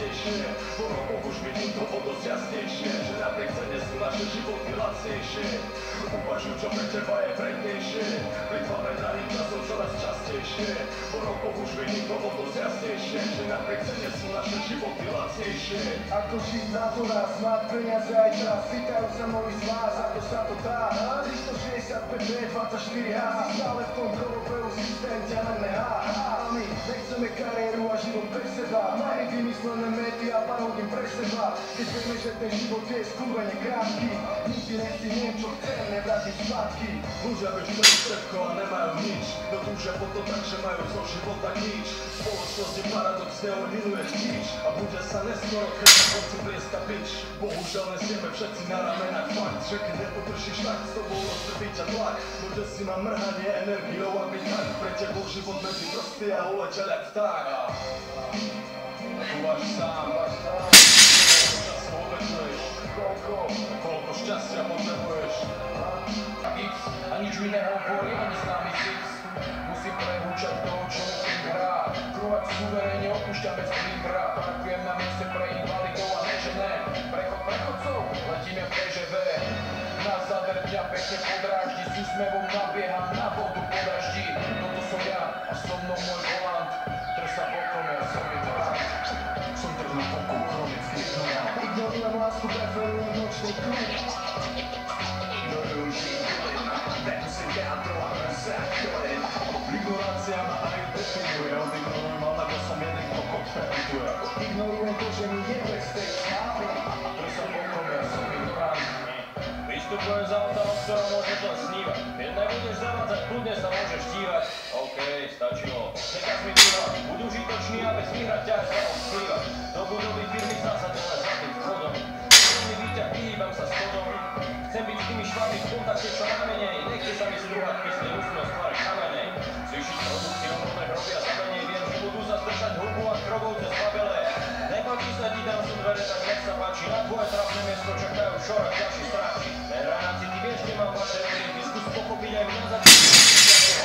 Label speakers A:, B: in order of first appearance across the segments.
A: lacniejszy. Po rokoch už vidím to o dosť jasnejšie, že napriek cene sú naše životy lacnejšie. Uvažuj, čo pre teba je vrednejšie, plýtvame na nich časov čoraz častejšie. Po rokoch už vidím to o dosť jasnejšie, že napriek cene sú naše životy lacnejšie.
B: Ako žiť na to nás, mať peniaze aj čas, pýtajú sa moji z vás, ako sa to dá. 365 24H, stále v tom kolobehu systém ťa nenehá. A my nechceme kariéru a život bez seba, máme vymyslené méty a parodím pre seba. Keď vieme, že ten život je skúrene krátky, nikdy nestihnem, čo chcem, nevrátim spadky.
A: Ľudia veď chceli všetko a nemajú nič, no túžia potom tak, že majú zo života nič. Spoločnosť je paradoxne minuje chtíč a bude sa neskoro, keď sa konci blieska bič. Bohužiaľ nesieme všetci na ramenách fakt, že keď nepodržíš tak, s tobou roztrpí ťa tlak. Bude si ma mrhanie energiou a byť tak, pre tebou život medzi prsty a uletel jak vták. Uvaž sám, koľko času obetuješ, koľko šťastia potrebuješ.
C: X a nič mi nehovorí ani známy Six. Musím prehúčať toho, čo musím hrať. Trúvať suverene, opúšťam bez príbra. Parkujem na mieste pre invalidov a nežené. Prechod prechodcov, letím jak TŽV. Na záver dňa pekne podráždi, s úsmevom nabieham na vodu po daždi. Toto som ja a so mnou môj volant. Trsa bokom, ja som ignorant.
A: Som trh na boku, chronický ignorant.
B: Ignorujem lásku, preferujem nočný klub.
A: Ignorujem život, nemusím jadrovať sa chorem. Ignorácia ma aj definuje, odignorujem, ale ako som jeden, kto kompetuje.
B: Ignorujem to, že mi je bez tej slávy.
C: Trsa bokom, ja som ignorant.
D: Vystupujem z auta, o ktorom môžeš len snívať. Keď nebudeš zavádzať, kľudne sa môžeš dívať. OK, stačilo. Nekaz mi dívať, buď užitočný a bez vyhrať ťa aj sa odplývať. Do budovy firmy zásadne len za tým vchodom. Prvný výťah, vyhýbam sa schodom. Chcem byť s tými švami v kontakte čo najmenej. Nechce sa mi strúhať kyslý úsmev z tvare kamenej. Zvýšiť produkciu, nové robia za menej. Viem, že budú sa zdržať hubu a krogov cez babele. Nepáči sa ti, dám sú dvere, tak nech sa páči. Na tvoje trapné miesto čakajú šorak ďalší stráči. Nehraj na city, vieš, že mám vaše rodinky. Skús pochopiť aj mňa za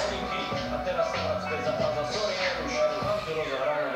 D: hodinky. A teraz sa vrát späť za páza, sorry, neruš. Mám tu rozohranú,